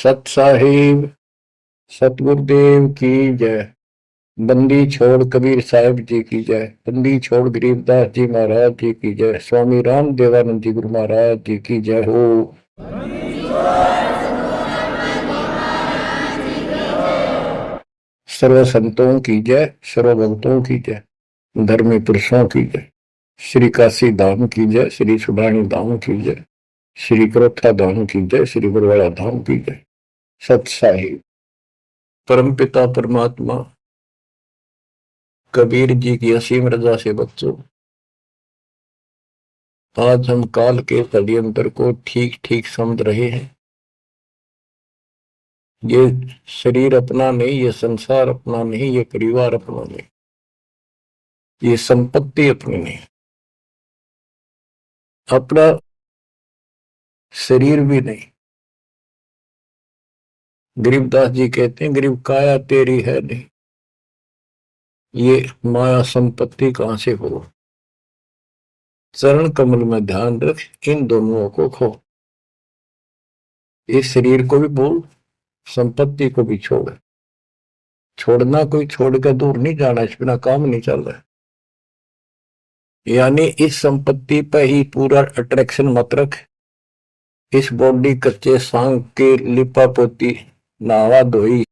सत साहिब सतगुरुदेव की जय। बंदी छोड़ कबीर साहिब जी की जय। बंदी छोड़ गरीबदास जी महाराज जी की जय। स्वामी राम देवानंद जी गुरु महाराज जी की जय हो। सर्व संतों की जय, सर्व भक्तों की जय, धर्मी पुरुषों की जय। श्री काशी धाम की जय, श्री सुडानी धाम की जय, श्री क्रोथा धाम की जय, श्री बरवाड़ा धाम की जय। सत साहिब परम पिता परमात्मा कबीर जी की असीम रजा से बच्चों, आज हम काल के षड्यंत्र को ठीक ठीक समझ रहे हैं। ये शरीर अपना नहीं, ये संसार अपना नहीं, ये परिवार अपना नहीं, ये संपत्ति अपनी नहीं, अपना शरीर भी नहीं। गरीबदास जी कहते हैं गरीब काया तेरी है नहीं, ये माया संपत्ति कहां से हो। चरण कमल में ध्यान रख, इन दोनों को खो। इस शरीर को भी बोल, संपत्ति को भी छोड़। छोड़ना कोई छोड़ के दूर नहीं जाना, इस बिना काम नहीं चल रहा है। यानी इस संपत्ति पर ही पूरा अट्रैक्शन मत रख। इस बॉडी कच्चे सांग के लिपा पोती नहावा धोई,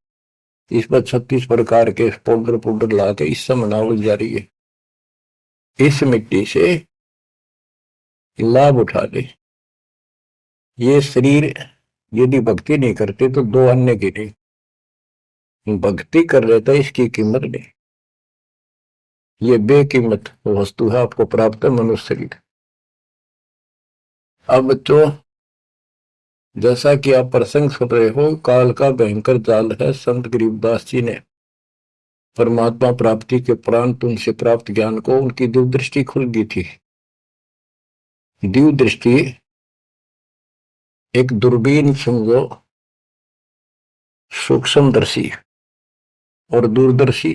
इस पर 36 प्रकार के पाउडर पाउडर ला के इस समय नावल जा रही है। इस मिट्टी से लाभ उठा ले। ये शरीर यदि भक्ति नहीं करते तो दो अन्य की नहीं, भक्ति कर रहे तो इसकी कीमत नहीं। ये बेकीमत वस्तु है, आपको प्राप्त है मनुष्य शरीर। अब तो जैसा कि आप प्रसंग सुन रहे हो, काल का भयंकर जाल है। संत गरीबदास जी ने परमात्मा प्राप्ति के उपरांत उनसे प्राप्त ज्ञान को उनकी दिव्य दृष्टि खुल गई थी। दिव्य दृष्टि एक दूरबीन समझो, सूक्ष्मदर्शी और दूरदर्शी,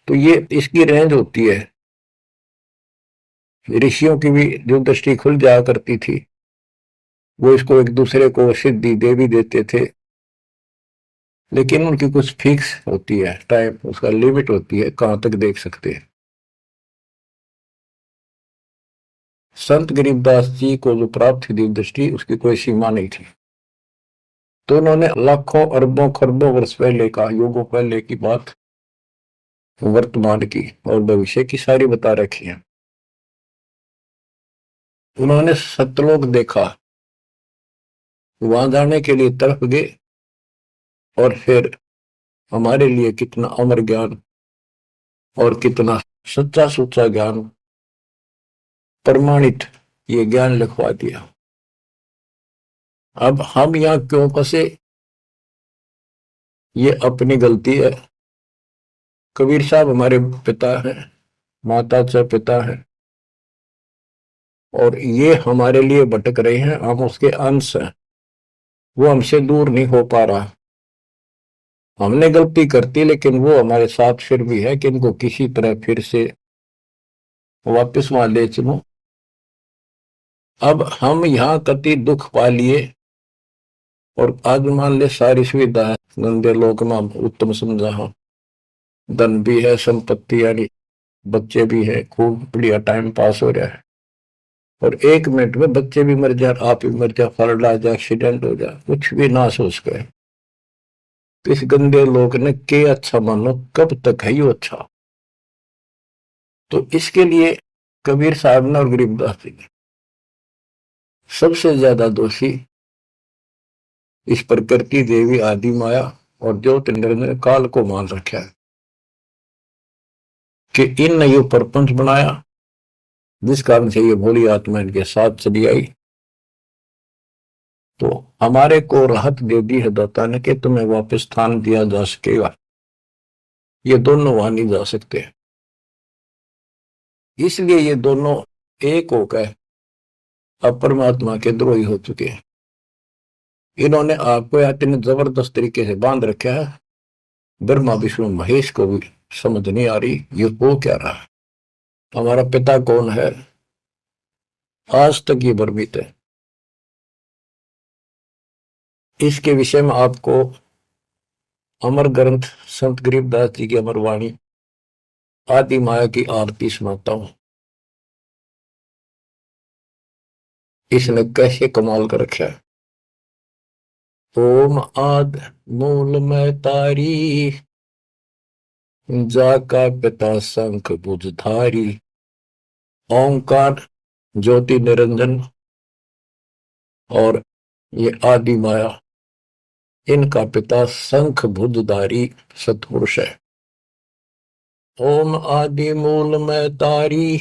तो ये इसकी रेंज होती है। ऋषियों की भी दिव्य दृष्टि खुल जाया करती थी, वो इसको एक दूसरे को सिद्धि दे भी देते थे, लेकिन उनकी कुछ फिक्स होती है टाइम, उसका लिमिट होती है कहां तक देख सकते हैं। संत गरीबदास जी को जो प्राप्त थी दिव्य दृष्टि, उसकी कोई सीमा नहीं थी। तो उन्होंने लाखों अरबों खरबों वर्ष पहले का, युगों पहले की बात वर्तमान की और भविष्य की सारी बता रखी है। उन्होंने सतलोक देखा, वहां जाने के लिए तरफ गए, और फिर हमारे लिए कितना अमर ज्ञान और कितना सच्चा सुच्चा ज्ञान, प्रमाणित ये ज्ञान लिखवा दिया। अब हम यहां क्यों फंसे, ये अपनी गलती है। कबीर साहब हमारे पिता हैं, माता से पिता हैं, और ये हमारे लिए भटक रहे हैं, हम उसके अंश हैं। वो हमसे दूर नहीं हो पा रहा। हमने गलती करती, लेकिन वो हमारे साथ फिर भी है कि इनको किसी तरह फिर से वापस वहां ले चलो। अब हम यहाँ कति दुख पा लिए, और आज मान ले सारी सुविधा है, गंदे लोक में उत्तम समझा हो, धन भी है, संपत्ति यानी बच्चे भी है, खूब बढ़िया टाइम पास हो रहा है, और 1 मिनट में बच्चे भी मर जाए, आप भी मर जाए, फ्लड आ जाए, एक्सीडेंट हो जाए, कुछ भी ना सोच गए। इस गंदे लोग ने के अच्छा मानो, कब तक है ये अच्छा। तो इसके लिए कबीर साहब ने और गरीबदास जी ने सबसे ज्यादा दोषी इस प्रकृति देवी आदि माया और ज्योतिंद्र ने काल को मान रखा है कि इन ने ये प्रपंच बनाया, जिस कारण से ये भोली आत्मा इनके साथ चली आई। तो हमारे को राहत दे दी है दाता ने कि तुम्हें वापस स्थान दिया जा सकेगा, ये दोनों वहां नहीं जा सकते। इसलिए ये दोनों एक होकर अब परमात्मा के द्रोही हो चुके हैं। इन्होंने आपको इतने जबरदस्त तरीके से बांध रखा है, ब्रह्मा विष्णु महेश को भी समझ नहीं आ रही ये हो क्या रहा है। हमारा पिता कौन है, आज तक ये भ्रमित है। इसके विषय में आपको अमर ग्रंथ संत गरीबदास जी की अमर वाणी आदि माया की आरती सुनाता हूं। इसने कैसे कमाल कर रखा है। ओम आद मूल में तारी, जाका पिता शंख भुजधारी। ओंकार ज्योति निरंजन और ये आदि माया, इनका पिता शंख भुजधारी सतपुरुष है। ओम आदि मूल में तारी,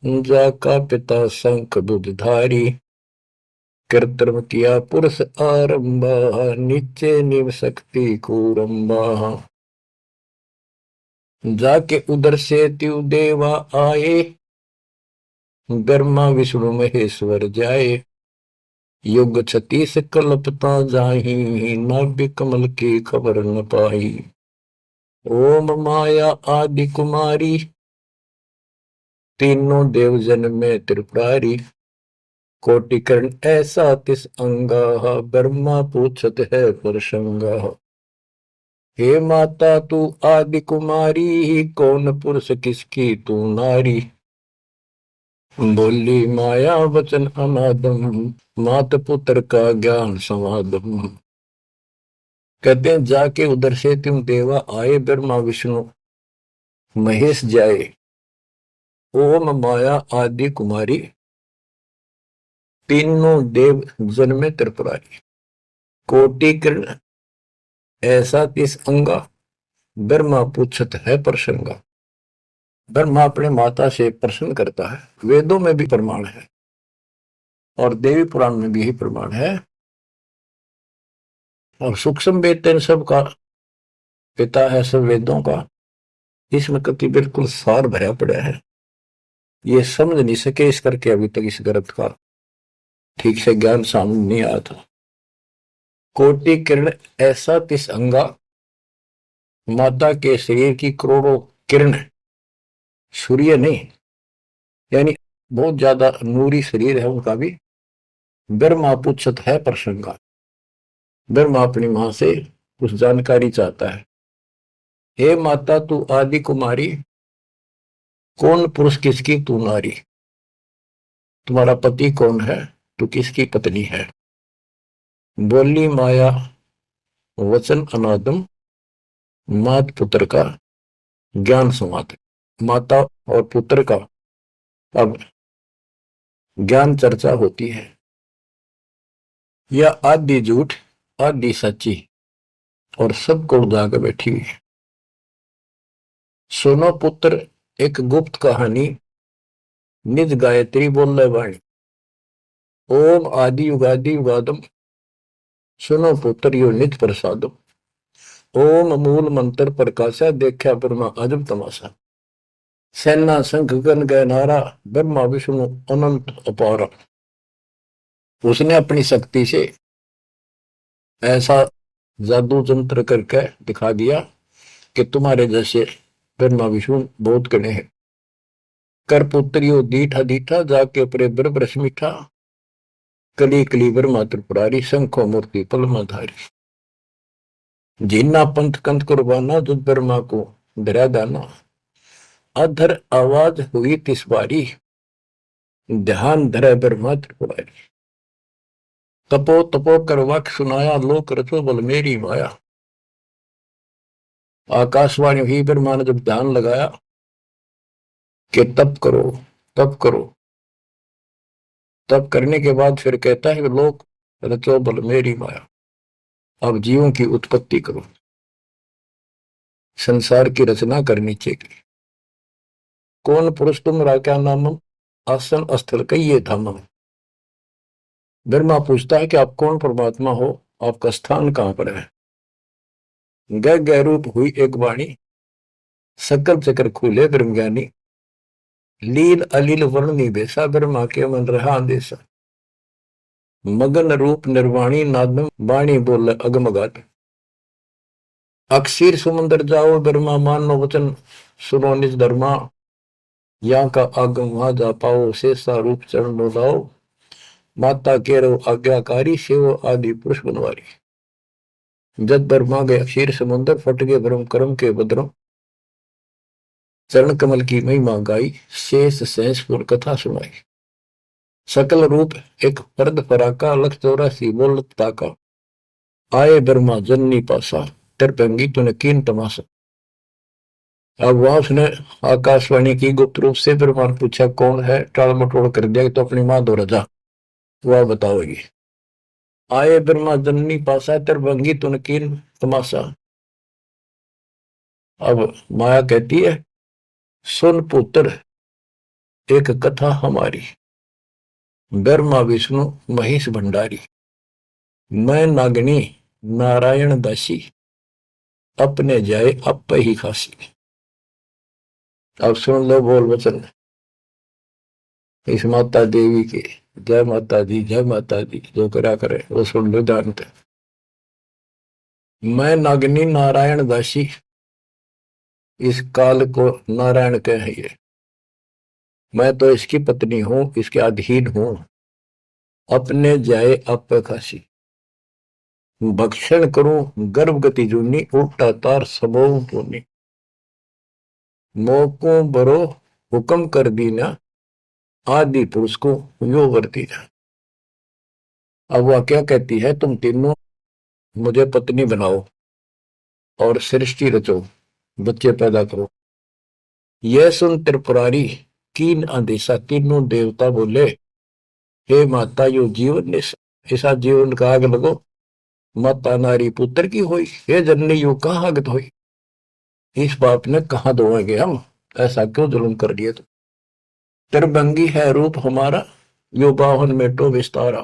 जाका पिता शंख भुजधारी। कृत्रिम किया पुरुष आरंभा, नीचे निव शक्ति कूरंबा। जाके उधर से त्यू देवा आए, ब्रह्मा विष्णु महेश्वर जाए। युग 36 कल्पता जाही, नाभि कमल की खबर न पाई। ओम माया आदि कुमारी, तीनों देव जन में त्रिपुरारी। कोटिकर्ण ऐसा तिस अंगा, ब्रह्मा पूछत है परसंगा। हे माता तू आदि कुमारी, कौन पुरुष किसकी तू नारी। बोली माया वचन अनादम, मात पुत्र का ज्ञान समादम। कहते हैं जाके उधर से तुम देवा आए, ब्रह्मा विष्णु महेश जाए। ओम माया आदि कुमारी, तीनों देव जन में त्रिपुरारी। कोटिकर्ण ऐसा तिस अंगा, ब्रह्मा पूछत है प्रसंगा। ब्रह्मा अपने माता से प्रश्न करता है। वेदों में भी प्रमाण है और देवी पुराण में भी यही प्रमाण है। और सूक्ष्म वेद इन सब का पिता है, सब वेदों का। इसमें कति बिल्कुल सार भरा पड़ा है। ये समझ नहीं सके इस करके अभी तक इस ग्रंथ का ठीक से ज्ञान सामने नहीं आया था। कोटि किरण ऐसा तिस अंगा, माता के शरीर की करोड़ों किरण, सूर्य नहीं, यानी बहुत ज्यादा नूरी शरीर है उनका भी। ब्रह्मा पूछत है प्रसंगा, ब्रह्मा अपनी मां से कुछ जानकारी चाहता है। हे माता तू आदि कुमारी, कौन पुरुष किसकी तू नारी। तुम्हारा पति कौन है, तू किसकी पत्नी है। बोली माया वचन अनादम, मात पुत्र का ज्ञान संवाद। माता और पुत्र का अब ज्ञान चर्चा होती है। यह आदि झूठ आदि सच्ची और सबको उजागर बैठी हुई है। सुनो पुत्र एक गुप्त कहानी, निज गायत्री बोल वाणी। ओम आदि युगादि युगादम, सुनो पुत्र यो निज प्रसादम। ओम मूल मंत्र प्रकाशा, देखा ब्रह्मा अजब तमाशा। सेना शंख गण गय नारा, ब्रह्मा विष्णु अनंत अपारा। उसने अपनी शक्ति से ऐसा जादू तंत्र करके दिखा दिया कि तुम्हारे जैसे ब्रह्मा विष्णु बहुत गणे हैं। कर पुत्रियो दीठा दीठा, जाके परे ब्रह्म मीठा। कली कली ब्रह्मा त्रिपुरारी, शंखो मूर्ति पलमाधारी। जीना पंथ कंथ कुर्बाना, जुद ब्रह्मा को धरा दाना। अधर आवाज हुई तिस बारी, ध्यान धरे ब्रह्मा त्रिपुरारी। तपो तपो कर वाक्य सुनाया, लोक रचो बल मेरी माया। आकाशवाणी हुई, ब्रह्मा ने जब ध्यान लगाया कि तप करो तप करो। तप करने के बाद फिर कहता है लोक रचो बल मेरी माया। अब जीवों की उत्पत्ति करो, संसार की रचना करनी चाहिए। कौन पुरुष तुम क्या नामम, आसन स्थल कहिए धामम। ब्रह्मा पूछता है कि आप कौन परमात्मा हो, आपका स्थान कहां पर है। गह गह रूप हुई एक वाणी, सकल चक्र खुले ब्रह्म ज्ञानी। लील अलील वर्णनी बेसा, ब्रह्मा के मन रहा अंदेशा। मगन रूप निर्वाणी, नादम वाणी बोल अगमगात। अक्षीर समुद्र जाओ, ब्रह्मा मानो वचन सुनो निज धर्मा। यहाँ का आगम वहां जा पाओ, शेषा रूप चरण लाओ। माता केरो आज्ञाकारी शिव आदि पुरुष बनवारी। जब ब्रह्मा गया क्षीर समुद्र फट गए ब्रह्म कर्म के बद्रों। चरण कमल की महिमा गाई शेष सहस पुर कथा सुनाई। सकल रूप एक फर्द फराका लख 84 बोलत ताका। आए ब्रह्मा जननी पासा तरपंगी तूने कीन तमाशा। अब वहां उसने आकाशवाणी की गुप्त रूप से ब्रह्मा ने पूछा कौन है, टाल मटोल कर दिया तो अपनी मां दो रजा वह बताओगी। आए ब्रह्मा जननी पासा तरपंगी तूने कीन तमाशा। अब माया कहती है सुन पुत्र एक कथा हमारी। ब्रह्मा विष्णु महेश भंडारी। मैं नागनी नारायण दासी अपने जाए अप ही खासी। अब सुन लो बोल वचन इस माता देवी के। जय माता दी जय माता दी। जो करा करे वो सुन लो जानते। मैं नागनी नारायण दासी। इस काल को नारायण कहे ये। मैं तो इसकी पत्नी हूं, इसके अधीन हूं। अपने जाए अप खासी। भक्षण करूं गर्भ गति जूनी उल्टा तार सबो पूनी। मोको बरो हुक्म कर दीना आदि पुरुष को यो वर्ती ना। अब वह क्या कहती है तुम तीनों मुझे पत्नी बनाओ और सृष्टि रचो, बच्चे पैदा करो। यह सुन त्रिपुरारी कीन आदेशा। तीनों देवता बोले हे माता यो जीवन ऐसा जीवन का आग लगो। माता नारी पुत्र की हुई हे जननी यो कहाँ आगत हुई। इस बाप ने कहा धोएंगे हम, ऐसा क्यों जुल्म कर दिया तुम। त्रिभंगी है रूप हमारा यो बाहन मेटो विस्तारा।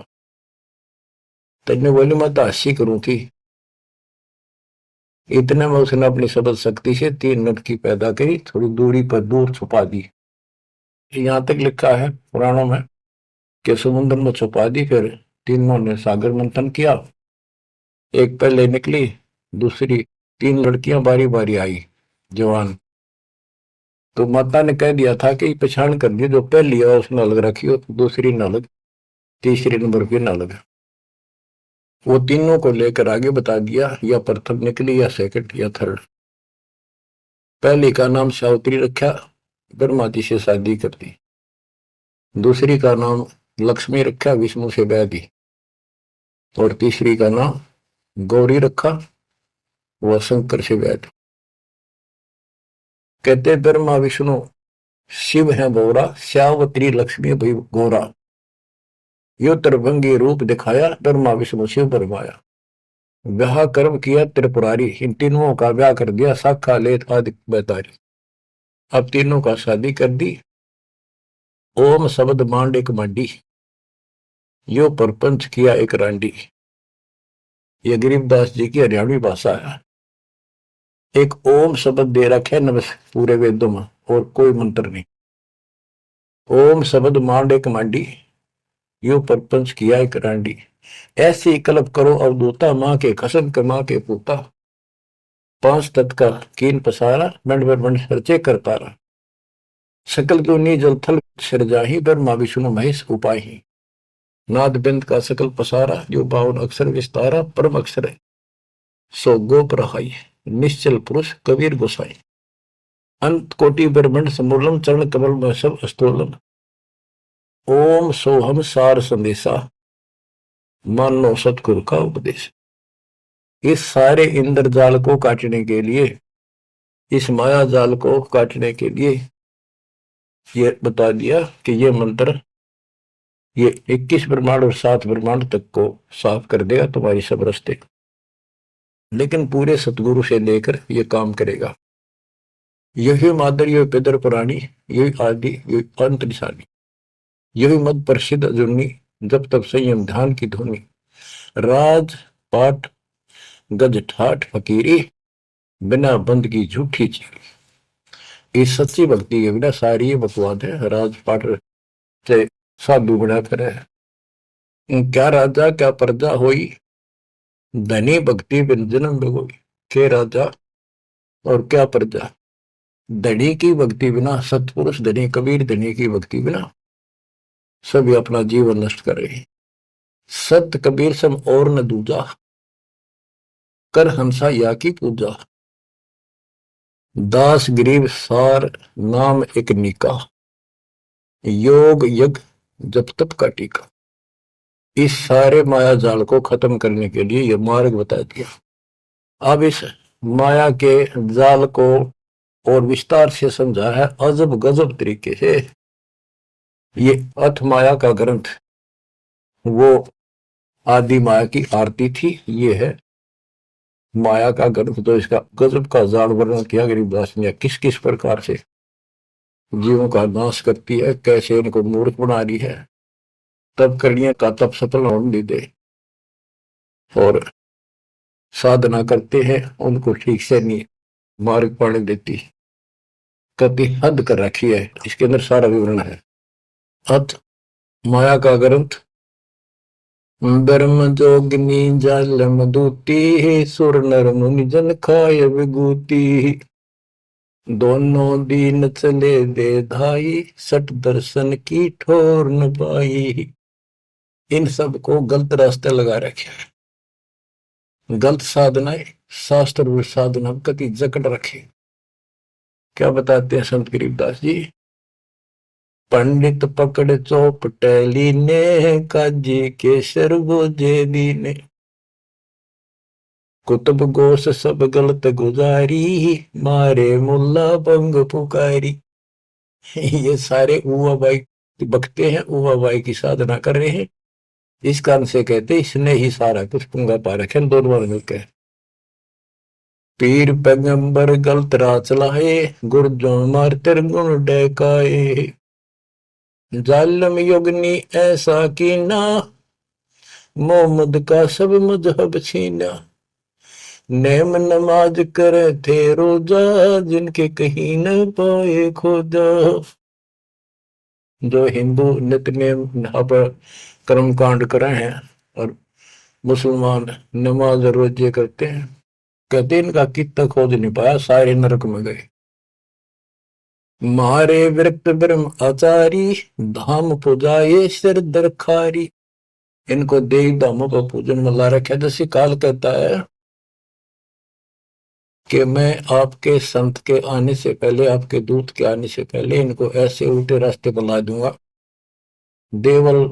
तेने बोली मैं तो हंसी करूं थी। इतने में उसने अपनी सबल शक्ति से 3 लड़की पैदा करी, थोड़ी दूरी पर दूर छुपा दी। यहां तक लिखा है पुराणों में कि समुद्र में छुपा दी। फिर तीनों ने सागर मंथन किया। एक पहले निकली, दूसरी 3 लड़कियां बारी बारी आई जवान। तो माता ने कह दिया था कि पहचान कर दी, जो पहली है उसने अलग रखी हो, दूसरी न अलग, तीसरी नंबर की न अलग। वो तीनों को लेकर आगे बता दिया या प्रथम निकली या सेकंड या थर्ड। पहली का नाम सावित्री रखा, ब्रह्मा जी से शादी कर दी। दूसरी का नाम लक्ष्मी रखा, विष्णु से ब्याह दी। और तीसरी का नाम गौरी रखा, वह शंकर से ब्याह दी। कहते ब्रह्मा विष्णु शिव है बोरा, सावित्री लक्ष्मी भई गोरा। यो त्रिभंगी रूप दिखाया, ब्रह्मा विष्णु शिव बरमाया। ब्याह कर्म किया त्रिपुरारी, इन तीनों का ब्याह कर दिया साखा लेत आदि बैतारी। अब तीनों का शादी कर दी। ओम शब्द मांड एक मांडी, यो परपंच किया एक रांडी। ये गरीबदास जी की हरियाणवी भाषा है। एक ओम शब्द दे रखे नमस् पूरे वेदों में, और कोई मंत्र नहीं। ओम शब्द मांड एक मांडी, यो परपंच किया एक रांडी। ऐसी कल्प करो अवधूता, मां के कसम के मां के पूता। 5 तत्व का कीन पसारा, मंड मंड सर्चे कर तारा। सकल दुनी जल थल सिरजाही, ब्रह्मा विष्णु महेश उपाही। नाद बिंद का सकल पसारा, जो 52 अक्षर विस्तारा। परम अक्षर है सो गोप रहाई, निश्चल पुरुष कबीर गोसाई। अंत कोटि ब्रह्मंड समूलम, चरण कमल में सब अस्तोलम। ओम सोहम सार संदेशा, मानो सतगुरु का उपदेश। इस सारे इंद्रजाल को काटने के लिए, इस माया जाल को काटने के लिए ये बता दिया कि ये मंत्र ये 21 ब्रह्मांड और 7 ब्रह्मांड तक को साफ कर देगा तुम्हारी सब रास्ते। लेकिन पूरे सतगुरु से लेकर ये काम करेगा। यही मादर, यही पितर पुरानी, यही आदि, यही अंत निशानी। यही मद प्रसिद्ध जुन्नी, जब तब संयम ध्यान की धुनी। राज पाठ गज ठाठ फकीरी, बिना बंद की झूठी चीरी। इस सच्ची भक्ति के बिना सारी ये बकवाद है। राज पाठ से साधु बना करे, क्या राजा क्या प्रजा होई, धनी भक्ति बिन जन्म बेगोई। के राजा और क्या प्रजा, धनी की भक्ति बिना, सतपुरुष धनी कबीर धनी की भक्ति बिना सभी अपना जीवन नष्ट कर रहे हैं। सत कबीर सम और न दूजा, कर हंसा या की पूजा। दास गरीब सार नाम एक निका, योग यज्ञ जप तप का टीका। इस सारे माया जाल को खत्म करने के लिए यह मार्ग बता दिया। अब इस माया के जाल को और विस्तार से समझा है अजब गजब तरीके से। ये अथ माया का ग्रंथ वो आदि माया की आरती थी, ये है माया का ग्रंथ। तो इसका गजब का जाल वर्णन किया गरीबदास ने, किस किस प्रकार से जीवों का नाश करती है, कैसे इनको मूर्ख बना रही है, तब कड़ियां का तब सफल होने दे, और साधना करते हैं उनको ठीक से नहीं मार्ग पाने देती, कति हद कर रखी है। इसके अंदर सारा विवरण है। अथ माया का ग्रंथ। ब्रह्म जोगिनी जल मधुती, सुर नर मुनि जन खाय विभूति। दोनों दीन चले दे धाई, सट दर्शन की ठोर न पाई। इन सब को गलत रास्ते लगा रखे है, गलत साधनाएं, शास्त्र साधना कति जकड़ रखे। क्या बताते हैं संत गरीबदास जी? पंडित पकड़ चौपटेली ने, काजी केसर बोझे दीने। कुतुब गोस सब गलत गुजारी, मारे मुल्ला बंग पुकारी। ये सारे उवा बाई बकते हैं, उवा बाई की साधना कर रहे हैं। इस कारण से कहते इसने ही सारा कुछ पुंगा पा रखे दोनों मिलकर। पीर पैगंबर गलत राह चलाए, गुरजों मार गुण डकाए। जालम युगनी ऐसा कीना, मोहम्मद का सब मजहब छीना। नेम नमाज करे थे रोजा, जिनके कहीं न पाए खोजा। जो हिंदू नित्य नेम कर्म कांड करे हैं और मुसलमान नमाज रोजे करते हैं, कहते इनका कितना खोज नहीं पाया, सारे नरक में गए। मारे विरक्त ब्रह्म आचारी, धाम पुजाए सिर दरखारी। इनको देव धामों का पूजन में ला रखा। जैसे काल कहता है कि मैं आपके संत के आने से पहले, आपके दूत के आने से पहले इनको ऐसे उल्टे रास्ते पर ला दूंगा। देवल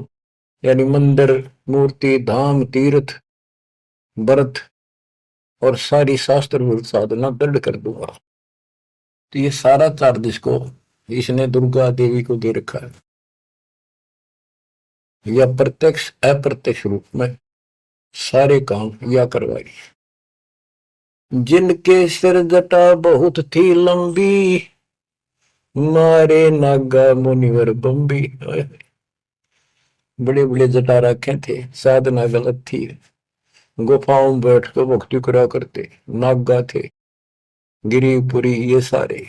यानी मंदिर, मूर्ति, धाम, तीर्थ, व्रत और सारी शास्त्र विरुद्ध साधना दृढ़ कर दूंगा। तो ये सारा चार्ज इसको इसने दुर्गा देवी को दे रखा है, या प्रत्यक्ष अप्रत्यक्ष रूप में सारे काम या करवाई। जिनके सिर जटा बहुत थी लंबी, मारे नागा मुनिवर बम्बी। बड़े बड़े जटा रखे थे, साधना गलत थी, गुफाओं में बैठ कर भक्ति करा करते, नागा थे, गिरिपुरी ये सारे।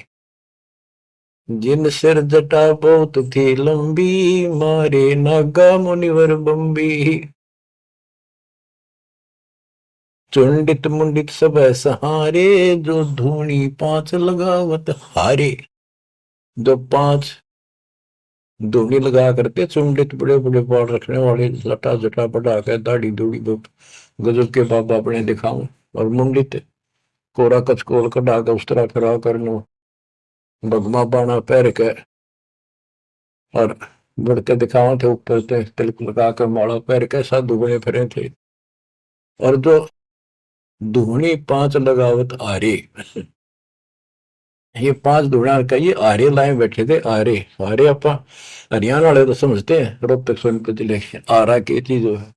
जिन सिर जटा बहुत थी लंबी, मारे नागा मुनिवर बम्बी। चुंडित मुंडित सब सहारे, जो धूनी पांच लगावत हारे। जो पांच धूनी लगा करते, चुंडित बड़े बड़े बाल रखने वाले, लटा जटा बढ़ा कर दाढ़ी दूढ़ी गजब के बाबा अपने दिखाऊं, और मुंडित कोरा कचकोल कढ़ा कर उस तरह करा करनो, भगमा बाणा पैर के और बढ़ते दिखावा थे, ऊपर से तिलक लगा कर माला पैर के साधु बने फिरे थे। और जो धूनी पांच लगावत आरे, ये पांच धूणा का ये आरे लाए बैठे थे। आरे आरे आप हरियाणा वाले तो समझते हैं, रोहतक सोनभद्र जिले के आरा की चीज है।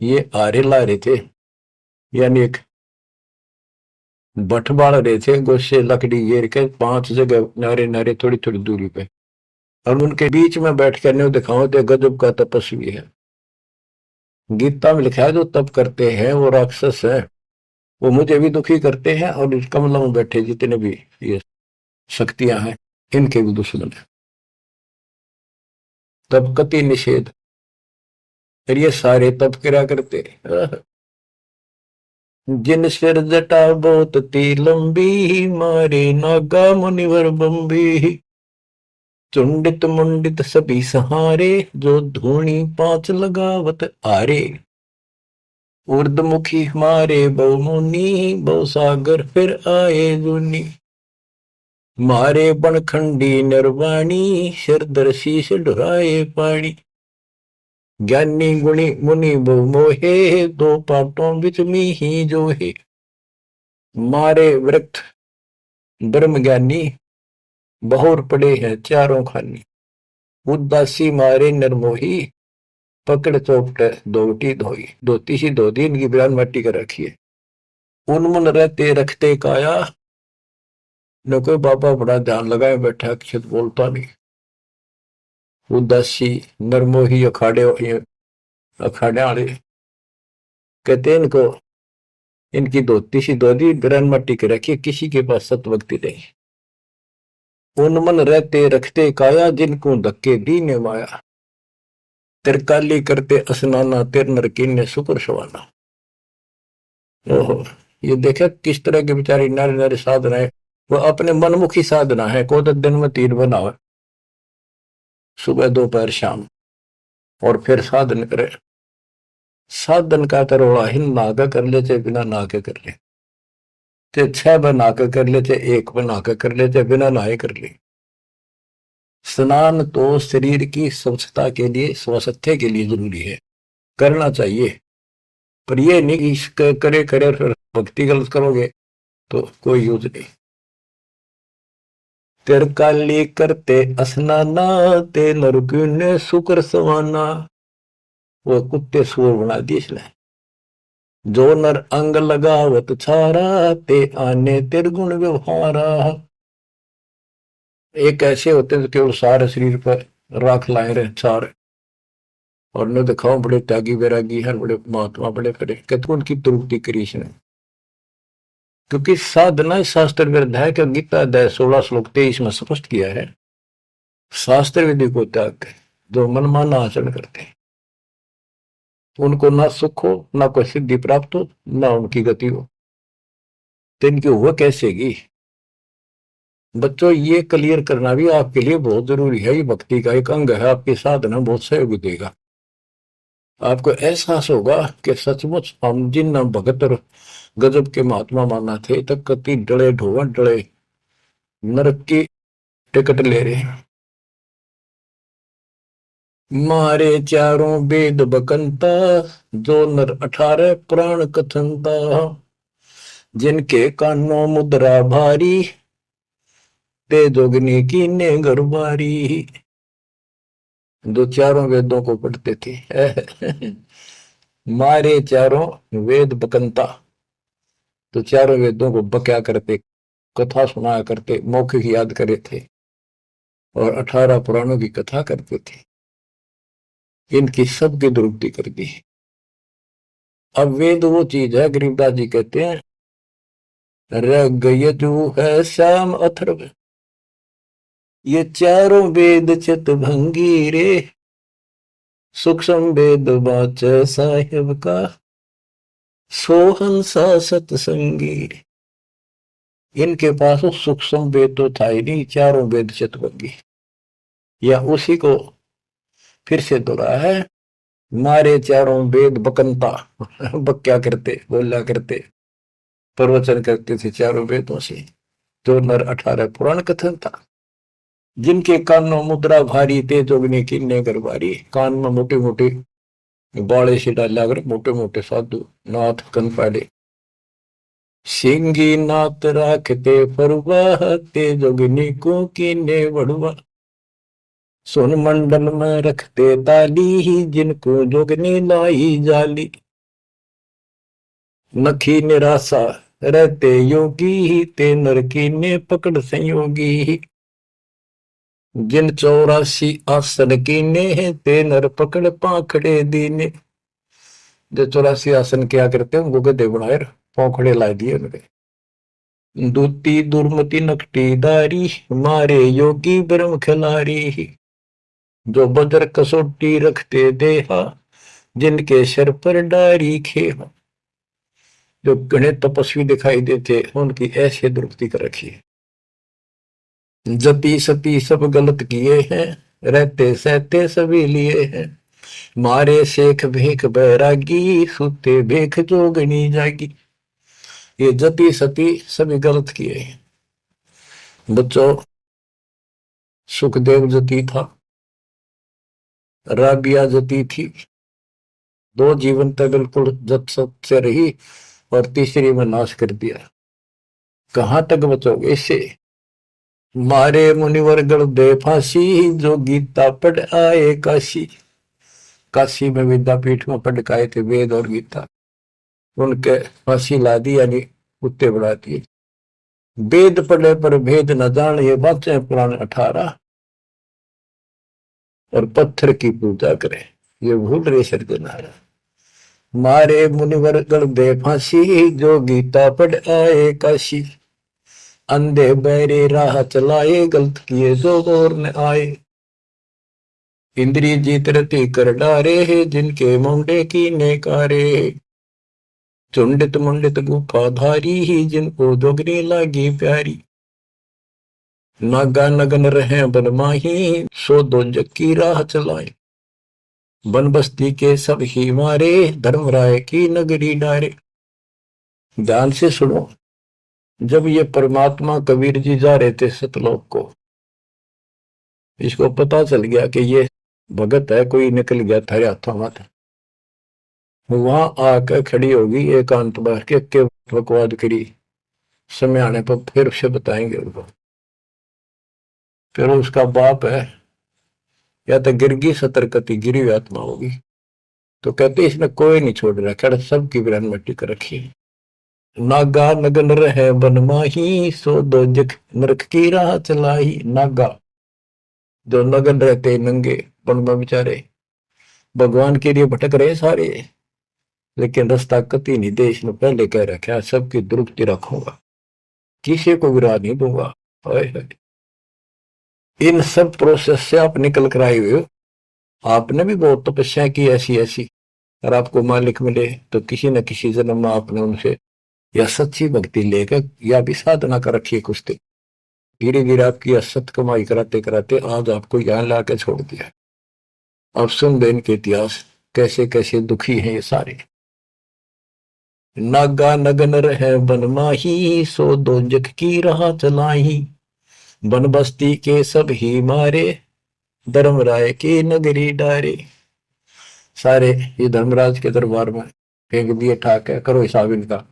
ये आरे ला रहे थे, यानी एक बठ बाल रहे थे, गोशे लकड़ी घेर के पांच जगह नारे नारे थोड़ी थोड़ी दूरी पे, और उनके बीच में बैठ कर न्यू दिखाओ तो गजब का तपस्वी है। गीता में लिखा है जो तप करते हैं वो राक्षस है, वो मुझे भी दुखी करते हैं, और इस कमला में बैठे जितने भी ये शक्तियां हैं इनके भी दुश्मन है। तब कति निषेध, फिर ये सारे तप करा करते। जिन सिर जटा बहुत ती लंबी, मारे नागा मुनिवर बम्बी। चुंडित मुंडित सभी सहारे, जो धूणी पांच लगावत आरे। ऊर्ध्वमुखी हमारे बहुमुनि, बहु सागर फिर आए जुनी। मारे बनखंडी निर्वाणी, सिरधर शीश ढुराए पानी। ज्ञानी गुणी मुनि बहु मोहे, दो पाटों बिच ही जो है। मारे वृक्ष ब्रह्म ज्ञानी, बहुर पड़े हैं चारों खानी। उदासी मारे नरमोही, पकड़ चौपट दोटी धोई। धोती सी धोती इनकी बयान मट्टी कर रखी है। उनमुन रहते रखते काया, न कोई बाबा बड़ा ध्यान लगाए बैठा, अक्षत बोलता नहीं। उदासी नरमोही अखाड़े वाले कहते इनको, इनकी धोती सी धोती बयान मट्टी कर रखी है, किसी के पास सतभक्ति नहीं। उनमन रहते रखते काया, जिनको धक्के दीने माया। तिरकाली करते स्नाना, तिर नरकीन ने शुक्र सवाना। ओहो, ये देखा किस तरह के बेचारी नारी नारी साधना है। वो अपने मनमुखी साधना है। को तो दिन में 3 बनावे, सुबह दोपहर शाम, और फिर साधन करे। साधन का तरोड़ा हिन नागा कर ले, चाहे बिना नाके कर ले, चाहे 6 बना के कर ले, चाहे 1 बना के कर ले, चाहे बिना नहाए कर ले। स्नान तो शरीर की स्वच्छता के लिए, स्वास्थ्य के लिए जरूरी है, करना चाहिए। पर ये नहीं करे करे भक्ति गलत करोगे तो कोई यूज नहीं। तिरकाली करते स्नाना, ते नरकीन ने शुक्र सवाना। वो कुत्ते सुअर बना दिए इसने। जो नर अंग लगावत छारा, ते आने तिरगुण व्यवहारा। एक ऐसे होते हैं जो केवल सारे शरीर पर राख लाए रहे छार, और न दिखाओ बड़े त्यागी वैरागी है, बड़े महात्मा बड़े करे, कहते उनकी तृप्ति करी इसने। क्योंकि साधना शास्त्र विरुद्ध है कि गीता अध्याय 16 श्लोक 23 में स्पष्ट किया है, शास्त्र विधि को त्याग जो मनमाना आचरण करते हैं, उनको ना सुख हो, ना कोई सिद्धि प्राप्त हो, ना उनकी गति हो, तो इनकी हुआ कैसेगी। बच्चों, ये क्लियर करना भी आपके लिए बहुत जरूरी है। ये भक्ति का एक अंग है, आपकी साधना बहुत सहयोग देगा। आपको एहसास होगा कि सचमुच हम जिन भगत और गजब के महात्मा माना थे, तक कति डले ढोवा डले नरक की टिकट ले रहे हैं। मारे चारों वेद बकंता, जो नर 18 पुराण कथनता। जिनके कानों मुद्रा भारी, ते जोगनी की ने गरबारी। जो चारों वेदों को पढ़ते थे। मारे चारों वेद बकंता, तो चारों वेदों को बक्या करते, कथा सुनाया करते, मौखिक याद करे थे, और 18 पुराणों की कथा करते थे। इनकी सबकी दुरुक्ति कर दी। अब वेद वो चीज है, गरीबदास जी कहते हैं, रग यजु है श्याम अथर्व, ये चारों वेद चित भंगी रे। सूक्ष्म वेद वाच साहिब का, सोहंसा सतसंगी। इनके पास सूक्ष्म वेद तो था ही नहीं, चारों वेद चित भंगी। या उसी को फिर से दोहरा है, मारे चारों वेद बकंता। बक्या करते, बोला करते, प्रवचन करते थे चारों वेदों से। जो नर 18 पुराण कथन था। जिनके कानों मुद्रा भारी, ते जोगनी किन्ने गरबारी। कान में मोटे मोटे बाले से डाला कर, मोटे मोटे साधु नाथ कन पाड़े। सिंगी नाथ राखते फरुआ, ते जोगनी को किन्ने बड़ुआ। सोन मंडल में रखते ताली, जिनको जोगनी लाई जाली। नखी निराशा रहते योगी, ते नरकी ने पकड़ संयोगी। जिन 84 आसन कीने, ते नर पकड़ पाखड़े दीने। जो 84 आसन क्या करते हैं, उनको गधे बनाए पाखड़े ला दिए उनके। दूती दुर्मति नकटी दारी, मारे योगी ब्रह्म खिलारी। जो बज्र कसोटी रखते देहा, जिनके सर पर डारी खेहा। जो गणे तपस्वी दिखाई देते, उनकी ऐसे दुरुक्ति कर रखी है। जति सती सब गलत किए हैं, रहते सहते सभी लिए हैं। मारे शेख भेख बैरागी, सुते भेख जोगनी जागी। ये जति सती सभी गलत किए हैं। बच्चों, सुखदेव जति था, राबिया जति थी। दो जीवन तक बिल्कुल जत सत से रही और तीसरी में नाश कर दिया। कहां तक बचोगे इससे? मारे मुनिवर गण दे फांसी, जो गीता पढ़ आए काशी। काशी में विद्यापीठ में पढ़ के आए थे वेद और गीता, उनके फांसी ला दी, यानी कुत्ते बना दिए। वेद पढ़े पर भेद न जान, ये बातें पुराण 18। और पत्थर की पूजा करे, ये भूल रहे सर्जनारा। मारे मुनिवर गण दे फांसी, जो गीता पढ़ आए काशी। अंधे बहरे राह चलाए, गलत किए जो और न आए। इंद्रिय जीत रति कर डारे है, जिनके मुंडे की नेकारे। चुंडित मुंडित गुफा धारी ही, जिनको जोगनी लागी प्यारी। नागा नगन रहे बनमाही, सो दो जग की राह चलाए। बन बस्ती के सब ही मारे, धर्मराय की नगरी डारे। ध्यान से सुनो। जब ये परमात्मा कबीर जी जा रहे थे सतलोक को, इसको पता चल गया कि ये भगत है, कोई निकल गया थारे हाथों में। वहां आकर खड़ी होगी एकांत बैठ के बकवाद करी। समय आने पर फिर से बताएंगे उनको। फिर उसका बाप है, या तो गिरगी सतर्कती गिरी हुई आत्मा होगी, तो कहते इसने कोई नहीं छोड़ रखा, सबकी बिरान मिट्टी कर रखी। नागा नगन रहे बनमाही, सो दो जग नरक की राह चलाई। नागा जो नगन रहते नंगे वन में बेचारे, भगवान के लिए भटक रहे सारे, लेकिन रास्ता कति नहीं दे। इसने पहले कह रखा, सबकी दुरुक्ति रखूंगा, किसी को विराह नहीं दूंगा। इन सब प्रोसेस से आप निकल कर आए हुए हो। आपने भी बहुत तपस्या की ऐसी ऐसी, और आपको मालिक मिले तो किसी न किसी जन्म में आपने उनसे या सच्ची भक्ति लेकर या भी साधना कर रखी है कुछ। धीरे धीरे आपकी असत कमाई कराते कराते आज आपको यहाँ लाकर छोड़ दिया। अब सुन दो इनके इतिहास, कैसे कैसे दुखी हैं ये सारे। नागा नगन रहे बनमाही, सो दो जग की राह चलाई। बन बस्ती के सब ही मारे, धर्मराय की नगरी डारे। सारे ये धर्मराज के दरबार में फेंक दिए ठाक है, करो हिसाब इनका।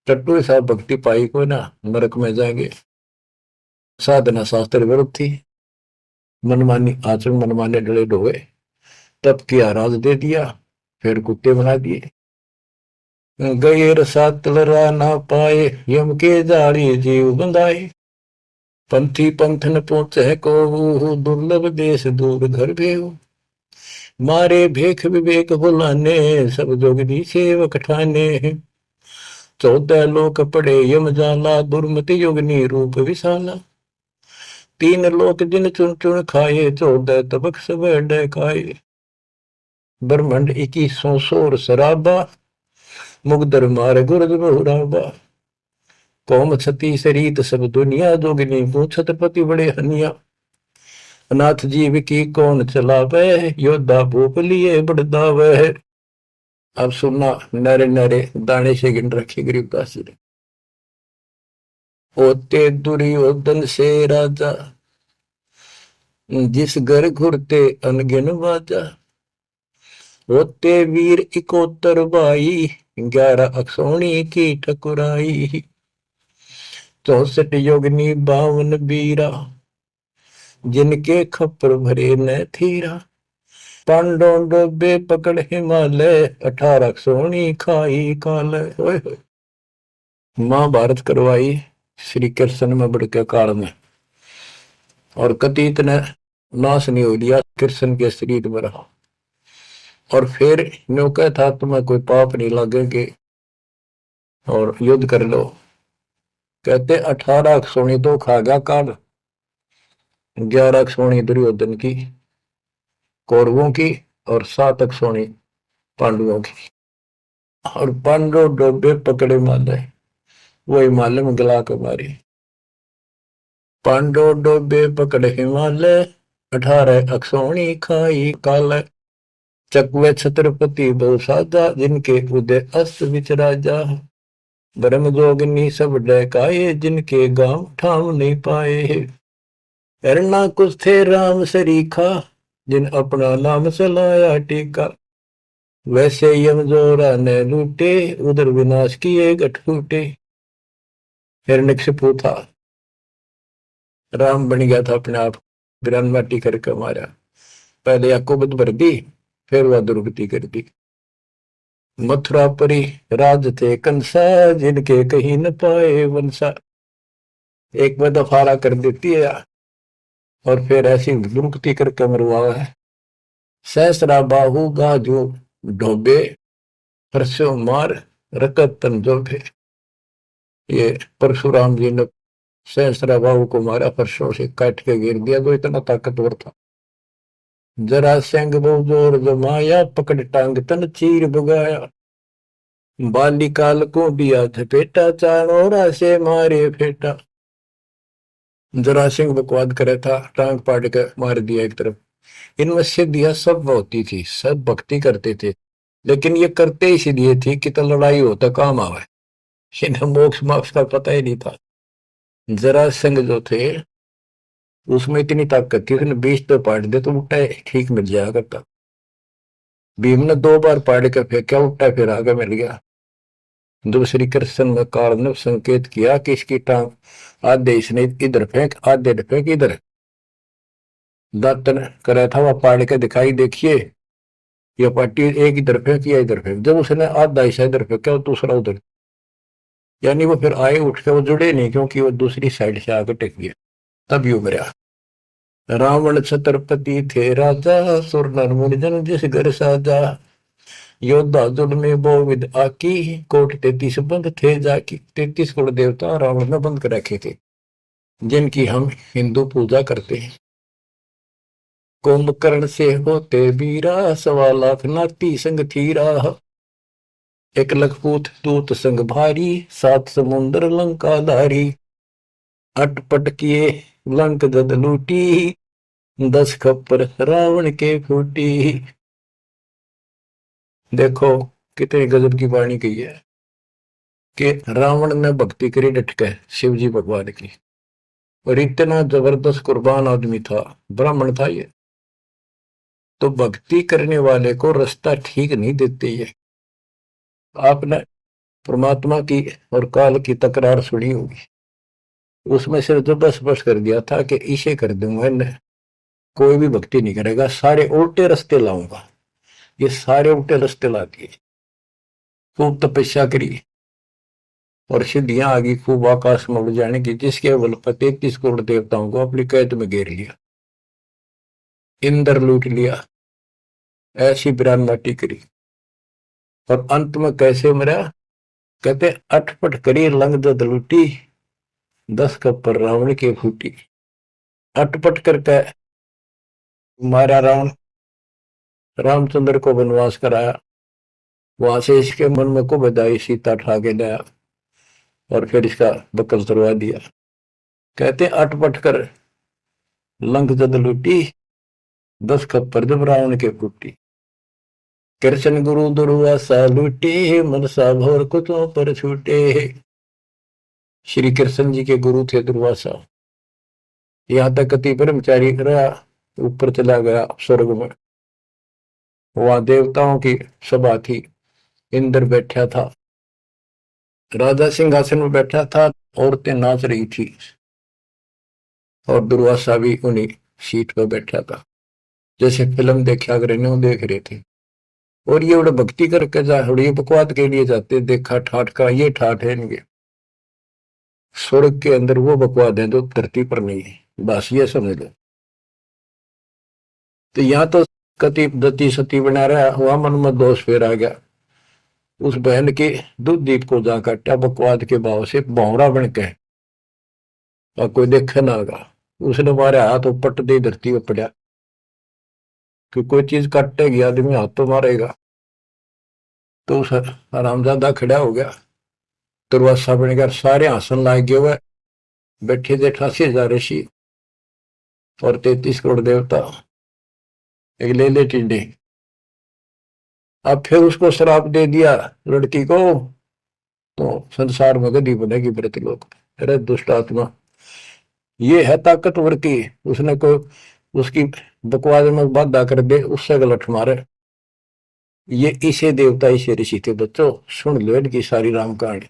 टट्टू हिसाब भक्ति पाई को ना नरक में जाएंगे। साधना शास्त्र विरुद्ध थी, मनमानी आचरण मनमाने डले ढोए, तब किया राज दे दिया, फिर कुत्ते बना दिए। गैर सात लरा ना पाए, यम के जाली जीव बंधाए। पंथी पंथन पहुंचे को, दुर्लभ देश दूर घर भेव। मारे भेख विवेक बुलाने, सब जोगनी सेवक ठाने। 14 लोक पड़े यम जाला, दुर्मति योगनी रूप विशाला। 3 लोक जिन चुन चुन खाए, 14 तबक सब डकाए। ब्रह्मंड 21 सोर शराबा, मुगदर मार गुरद बहुराबा। कौम छती शरीत सब दुनिया, जोगनी को छत्रपति बड़े हनिया। अनाथ जीव की कौन चलावे, योद्धा भूप लिए बड़दावे। अब सुनना, नारे नारे दाने से गिन रखे गरीबदास जी ने। होते दुर्योधन से राजा, जिस घर घुरते अनगिन बाजा। होते वीर 71 भाई, 11 अक्षौणी की ठकुराई। 64 योगनी 52 बीरा, जिनके खप्पर भरे न थीरा। पांडव डोबे पकड़ हिमालय, 18 सोनी खाई काल। महाभारत करवाई श्री कृष्ण में बड़के काल में, और कति इतने नाश नहीं हो लिया कृष्ण के शरीर में रहा। और फिर न्यों था तुम्हें कोई पाप नहीं लगेगे और युद्ध कर लो। कहते 18 सोनी तो खा गया काल, 11 सोनी दुर्योधन की कौरवों की, और 7 सोनी पांडवों की। और पांडव डोबे पकड़े हिमालय, वो हिमालय में गला के मारी। पांडो डोबे पकड़ हिमालय, 18 अक्षौणी खाई काल। चकवे छत्रपति बहु साजा, जिनके उदय अस्त विचराजा। ब्रह्म जोगिनी सब डहकाए, जिनके गांव ठाव नहीं पाए। एरना कुछ थे राम सरीखा, जिन अपना नाम चलाया टीका। वैसे यम जोरा ने लूटे, उधर विनाश किए गठ फूटे। हिरण्यकशिपु था, राम बन गया था अपने आप, बिरान माटी करके मारा। पहले याकूबत भर दी, फिर वह दुर्गति कर दी। मथुरा परी राज थे कंसा, जिनके कहीं न पाए वंशा। एक में दफारा कर देती है और फिर ऐसी दुर्गति करके मरवा है। सहसरा बाहु गाजू ढोबे, परसों मार रकत तन जोबे। ये परशुराम जी ने सहसरा बाहु को मारा, परसों से काट के गिर दिया, तो इतना ताकतवर था। जरा सिंह बहु जोर जमाया, पकड़ टांग तन चीर भगाया। बालिकाल को दिया झपेटा, चाणोरा से मारे फेटा। जरा सिंह बकवाद करे था, टांग पाट के मार दिया एक तरफ। इनमें सिद्धियां सब होती थी, सब भक्ति करते थे, लेकिन ये करते इसलिए थी कि तो लड़ाई होता काम आवे। इन्हें मोक्ष मोक्ष का पता ही नहीं था। जरा सिंह जो थे उसमें इतनी ताकत थी, उसने 20 तो पाट दे तो उल्टा ठीक मिल जाया करता। भीम ने 2 बार पाट के फेंका, उल्टा फिर आगे मिल गया। दूसरी कृष्ण में काल ने संकेत किया कि इसकी टांग आधे इसने इधर फेंक, आधे फेंक इधर। दातन करा था, वह पाड़ के दिखाई, देखिए यह पार्टी एक इधर फेंक या इधर फेंक। जब उसने आधा हिस्सा इधर फेंका, दूसरा उधर, यानी वो फिर आए उठ के, वो जुड़े नहीं, क्योंकि वो दूसरी साइड से आकर टेक गया, तब यू मरा। रावण छत्रपति थे राजा, सुर नर मुनिजन जिस घर साजा। योद्धा जुड़ में बहुविध आकी, कोट 33 बंद थे जाकी। 33 कुल देवता रावण ने बंद कर रखे थे, जिनकी हम हिंदू पूजा करते हैं। कुंभकर्ण से होते बीरा, 1.25 लाख नाती संग थीरा। 1 लखपूत दूत संग भारी, 7 समुद्र लंका धारी। अटपट किए लंक जद लूटी, 10 खप्पर रावण के फूटी। देखो कितनी गजब की वाणी कही है कि रावण ने भक्ति करी डटके शिव जी भगवान की, और इतना जबरदस्त कुर्बान आदमी था, ब्राह्मण था ये। तो भक्ति करने वाले को रास्ता ठीक नहीं देते ये। आपने परमात्मा की और काल की तकरार सुनी होगी, उसमें सिर्फ जो बस बस कर दिया था कि इसे कर दूंगा, इन्हें कोई भी भक्ति नहीं करेगा, सारे उल्टे रास्ते लाऊंगा। ये सारे उल्टे रास्ते ला दिए। खूब तपस्या करी और सिद्धियां आ गई, खूब आकाश में उड़ जाने की, जिसके बल पर 33 करोड़ देवताओं को अपनी कैद में घेर लिया, इंद्र लूट लिया, ऐसी बिरान माटी करी। और अंत में कैसे मरा? कहते अटपट करी लंग दद लूटी, 10 कप्पर रावण के फूटी। अटपट करके मारा रावण, रामचंद्र को वनवास कराया, वहां से इसके मन में को बधाई, सीता ठा के लाया और फिर इसका बकल तरवा दिया। कहते अटपट कर लंक जद लूटी, 10 खप्पर जब रावण के फूटी। कृष्ण गुरु दुर्वासा लूटे, मनसा भोर कुतों पर छूटे। श्री कृष्ण जी के गुरु थे दुर्वासा। यहां तक कति ब्रह्मचारी रहा, ऊपर चला गया स्वर्ग में, वहां देवताओं की सभा थी, इंद्र बैठा था, राजा सिंहासन में बैठा था, औरतें नाच रही थी और दुर्वासा भी उन्हीं सीट पर बैठा था, जैसे फिल्म देखा कर देख रहे थे। और ये बड़े भक्ति करके जा, ये बकवाद के लिए जाते, देखा ठाठ का, ये ठाठ है इनके। स्वर्ग के अंदर वो बकवाद है जो धरती पर नहीं है, बस ये समझ लो। तो यहाँ तो कति दती सती बना रहा हुआ, मन में दोष फेर आ गया। उस बहन के दूध दीप को जा काटा बकवाद के भाव से, भौरा बन के, और कोई देखे ना आगा। उसने मारे हाथ पट दे धरती पर पड़ा, कि कोई चीज काटेगी आदमी हाथ तो मारेगा। तो उस आरामजादा खड़ा हो गया, दुर्वासा बन गया, सारे आसन लाग गए हुए, बैठे थे 88,000 ऋषि और 33 करोड़ देवता, एक ले ले टिड्डे। अब फिर उसको श्राप दे दिया लड़की को, तो संसार में गति बनेगी मृतलोक। अरे दुष्ट आत्मा, ये है ताकतवर की, उसने को उसकी बकवास में बाधा कर दे, उससे गलत मारे। ये इसे देवता इसे ऋषि थे बच्चों, सुन लो इनकी सारी राम कहानी।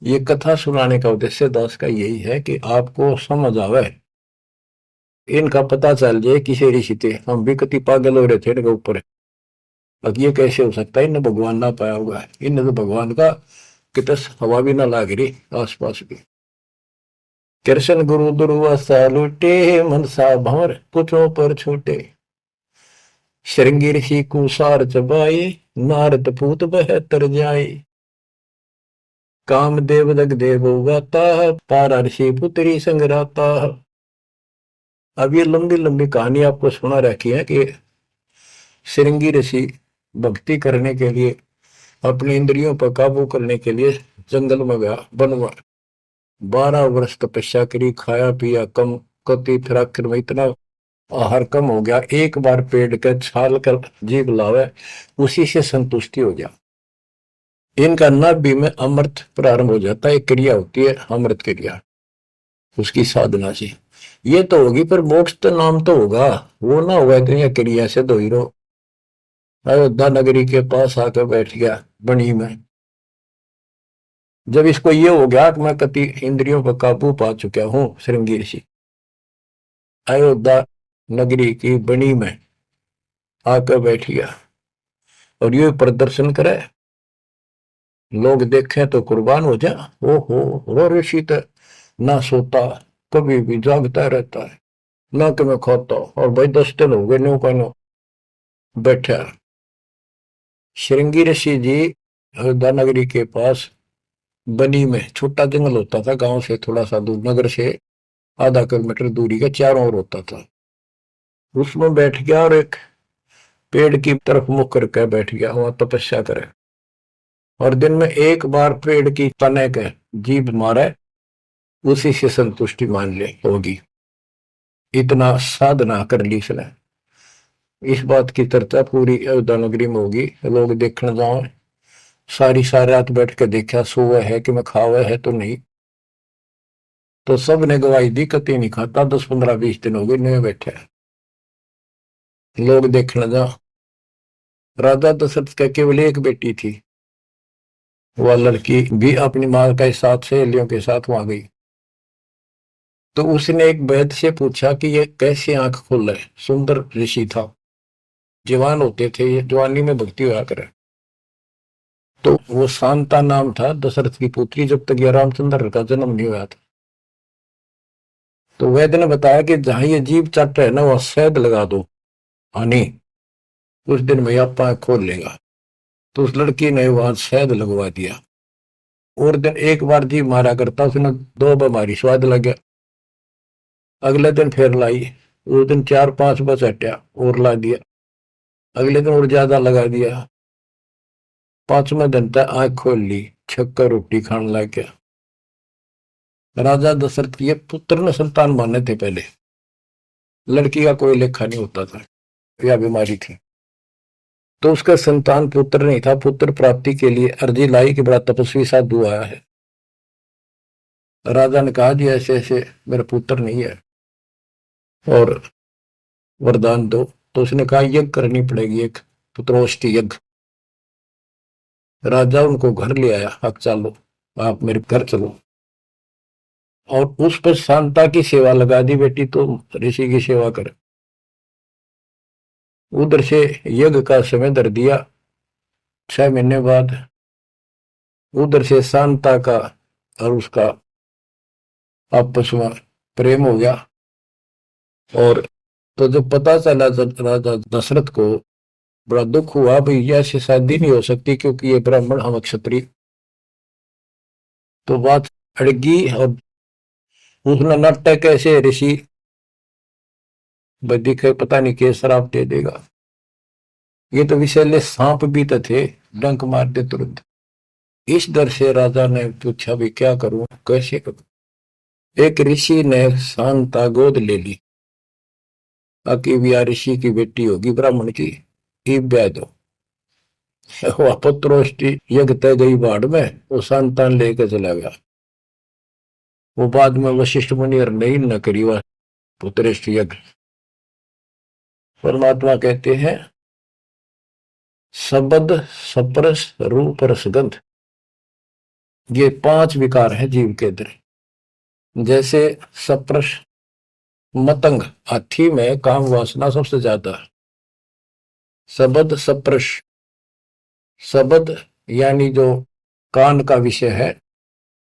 ये कथा सुनाने का उद्देश्य दास का यही है कि आपको समझ आवे, इनका पता चल जाए किसे ऋषि थे। हम भी कति पागल हो रहे थे इनके ऊपर, अब ये कैसे हो सकता है, इन्हें भगवान ना पाया होगा, इन्हें तो भगवान का कितने हवा भी ना लाग रही आसपास भी। कृष्ण गुरु दुर्वासा लूटे, मनसा भंवर पुछो पर छूटे। श्रृंगी ऋषि कुसार चबाए, नारद पूत बहतर जाए। कामदेव दग देव गाता, पारा ऋषि पुत्री संगराता। अब ये लंबी लंबी कहानी आपको सुना रखी है कि श्रृंगी ऋषि भक्ति करने के लिए, अपनी इंद्रियों पर काबू करने के लिए जंगल में गया, वन में 12 वर्ष तपस्या करी, खाया पिया कम, कति फिर आखिर में इतना आहार कम हो गया, एक बार पेड़ के छाल कर जीभ लावे, उसी से संतुष्टि हो गया। इनका नाभि में अमृत प्रारंभ हो जाता है, क्रिया होती है अमृत क्रिया, उसकी साधना से। ये तो होगी पर मोक्ष तो नाम तो होगा, वो ना होगा इतनी क्रिया से दो हीरो। अयोध्या नगरी के पास आकर बैठ गया बनी में। जब इसको ये हो गया कि मैं कति इंद्रियों पर काबू पा चुका हूं श्रृंगी ऋषि, अयोध्या नगरी की बनी में आकर बैठ गया और ये प्रदर्शन करे, लोग देखें तो कुर्बान हो जा। ओहो, रो ऋषि तो ना सोता, कभी भी जागता रहता है, ना कि मैं खाता, और भाई 10 दिन हो गए नो का नो बैठा। श्रृंगी ऋषि जी अयोध्या नगरी के पास बनी में, छोटा जंगल होता था, गांव से थोड़ा सा दूर, नगर से आधा किलोमीटर दूरी का चारों ओर होता था, उसमें बैठ गया और एक पेड़ की तरफ मुख करके बैठ गया, वहां तपस्या करे। और दिन में एक बार पेड़ की तने के जीभ मारे, उसी से संतुष्टि मान ले होगी। इतना साधना कर ली इसने। इस बात की चर्चा पूरी अयोध्या नगरी में होगी, लोग देखने जाओ। सारी रात बैठ के देखा, सोया है कि मैं खावा है तो नहीं, तो सब ने गवाही दी कति नहीं खाता, 10 15 20 दिन हो गए नहीं बैठे, लोग देखने जा। राजा दशरथ का केवल एक बेटी थी, वह लड़की भी अपनी मां के साथ सहेलियों के साथ वहां गई। तो उसने एक वैद्य से पूछा कि ये कैसे आंख खोल रहे, सुंदर ऋषि था, जवान होते थे, ये जवानी में भक्ति हुआ करे। तो वो शांता नाम था दशरथ की पुत्री, जब तक ये रामचंद्र का जन्म नहीं हुआ था। तो वैद्य ने बताया कि जहां ये जीभ चट है ना, वह शहद लगा दो हनी, कुछ दिन में आप आंख खोल लेगा। तो उस लड़की ने वहां शहद लगवा दिया, और दिन एक बार जीभ मारा करता, उसने 2 बीमारी स्वाद लग गया। अगले दिन फिर लाई, उस दिन 4 5 बस हटा और ला दिया, अगले दिन और ज्यादा लगा दिया, 5वें दिन तक आंख खोल ली, छक्कर रोटी खाने लग गया। राजा दशरथ के पुत्र ने संतान माने थे पहले, लड़की का कोई लेखा नहीं होता था, यह बीमारी थी। तो उसका संतान पुत्र नहीं था, पुत्र प्राप्ति के लिए अर्जी लाई कि बड़ा तपस्वी साधु आया है। राजा ने कहा जी ऐसे ऐसे मेरा पुत्र नहीं है और वरदान दो। तो उसने कहा यज्ञ करनी पड़ेगी, एक पुत्रोष्टि यज्ञ। राजा उनको घर ले आया, अब चलो आप मेरे घर चलो, और उस पर शांता की सेवा लगा दी, बेटी तो ऋषि की सेवा करे। उधर से यज्ञ का समय धर दिया, 6 महीने बाद उधर से शांता का और उसका आपस में प्रेम हो गया। और तो जब पता चला राजा दशरथ को बड़ा दुख हुआ, भाई ऐसी शादी नहीं हो सकती क्योंकि ये ब्राह्मण हम क्षत्रिय। तो बात अड़गी और उसने नाटक कैसे ऋषि दिखे, पता नहीं के शराब दे देगा। ये तो विषैले सांप भी तो थे, डंक मार दे तुरंत। इस डर से राजा ने पूछा भी क्या करूं, कैसे करूं। एक ऋषि ने शांता गोद ले ली। आकी भी ऋषि की बेटी होगी ब्राह्मण की, ईब ब्याह दो। वह पुत्रोष्टि यज्ञ तय गई बाढ़ में, वो संतान लेकर चला गया। वो बाद में वशिष्ठ मुनि और नहीं न करी वह पुत्रेष्टि यज्ञ। परमात्मा कहते हैं शब्द सप्रस रूप रसगंध, ये 5 विकार है जीव के अंदर। जैसे सप्रस मतंग, हाथी में काम वासना सबसे ज्यादा है। शब्द सप्रस, शब्द यानी जो कान का विषय है,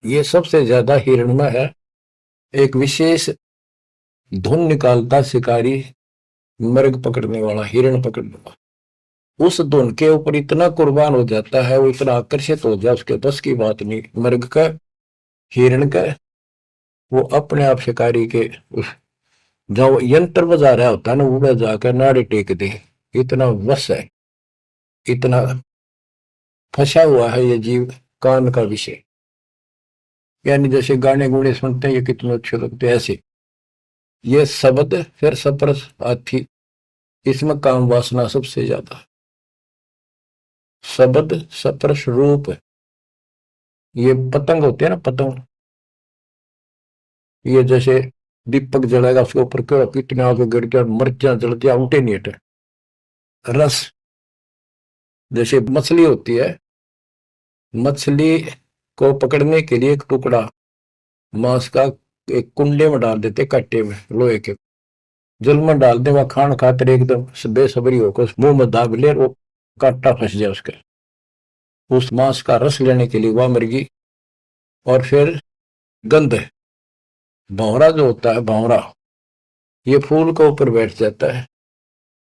ये सबसे ज्यादा हिरण में है। एक विशेष धुन निकालता शिकारी, मृग पकड़ने वाला, हिरण पकड़ने वाला, उस धुन के ऊपर इतना कुर्बान हो जाता है, वो इतना आकर्षित हो जाए, उसके बस की बात नहीं मृग का, हिरण का। वो अपने आप शिकारी के उस जो यंत्र बजा रहा होता है ना, वो जाकर नाड़ी टेक दे, इतना वश है, इतना फंसा हुआ है ये जीव कान का विषय। यानी जैसे गाने गुणे सुनते हैं ये कितने अच्छे लगते हैं, ऐसे ये शब्द फिर सप्रस हाथी, इसमें काम वासना सबसे ज्यादा। शब्द सप्रस रूप, ये पतंग होते हैं ना, पतंग, ये जैसे दीपक जलेगा उसके ऊपर कितने आगे गिर गया, मिर्चा जल गया, उठे नहीं हटे। रस, जैसे मछली होती है, मछली को पकड़ने के लिए एक टुकड़ा मांस का एक कुंडे में डाल देते, कांटे में लोहे के, जल में डाल दे, वह खान खातर एकदम बेसब्री होकर मुंह में दाब ले, वो कांटा फंस जाए उसके, उस मांस का रस लेने के लिए वह मुर्गी। और फिर गंध, भंवरा जो होता है, भंवरा, ये फूल के ऊपर बैठ जाता है,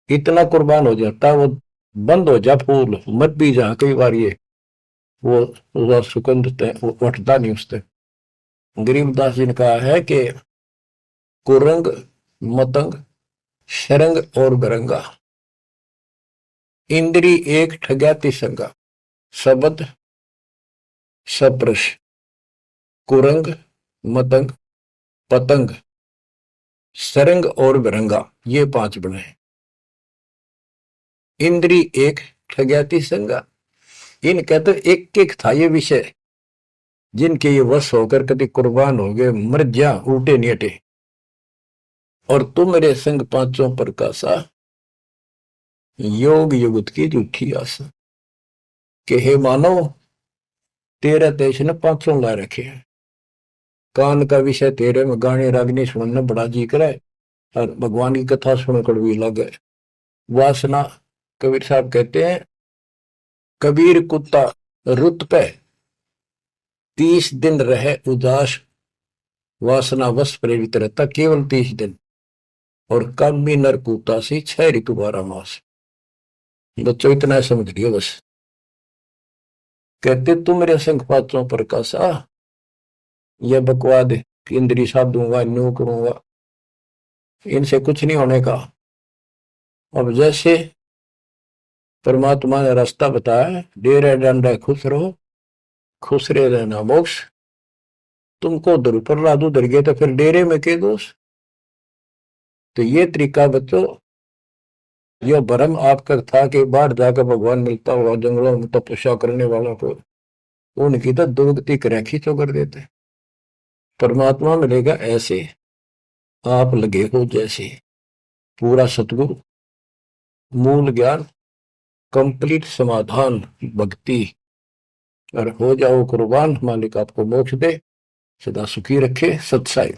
इतना कुर्बान हो जाता है, वो बंद हो जा फूल मत भी जा, कई बार ये वो सुगंध वो उठता नहीं उससे। गरीबदास जी ने कहा है कि कुरंग मतंग शरंग और गरंगा, इंद्री एक ठग्याति संगा। शब्द सप्रश कुरंग मतंग पतंग सरंग और गरंगा, ये 5 बने। इंद्री एक ठग्याति संगा, इनका तो एक एक था ये विषय, जिनके ये वश होकर कभी कुर्बान हो गए, मर जा, उल्टे नहीं हटे। और तुम मेरे संग पांचों प्रकाशा, योग युगत की झूठी आशा। के हे मानव, तेरा देश ने 500 ला रखे हैं, कान का विषय तेरे में गाने रागनी सुनने बड़ा जी करे, और भगवान की कथा सुन कड़वी लगे। वासना, कबीर साहब कहते हैं कबीर कुत्ता रुत पे 30 दिन रहे उदास, वासना वश प्रेरित रहता केवल 30 दिन, और कामी नर कुत्ता से 6 ऋतु 12 मास। बच्चों इतना समझ लियो बस। कहते तुम मेरे संग पात्रों प्रकाशा, यह बकवाद इंद्री साधूंगा, न्यू करूंगा, इनसे कुछ नहीं होने का। अब जैसे परमात्मा ने रास्ता बताया, डेरे डंडा खुश रहो, खुश रहे रहना मोक्ष। तुमको उधर ऊपर ला दो, उधर गए तो फिर डेरे में के दोष। तो ये तरीका बच्चों, यह भरम आपका था कि बाहर जाकर भगवान मिलता हुआ जंगलों में तपस्या करने वालों को, उनकी तो दुर्गति कर खींचो कर देते। परमात्मा मिलेगा ऐसे, आप लगे हो जैसे, पूरा सतगुरु, मूल ज्ञान, कंप्लीट समाधान, भक्ति, और हो जाओ कुर्बान। मालिक आपको मोक्ष दे, सदा सुखी रखे। सत्साई।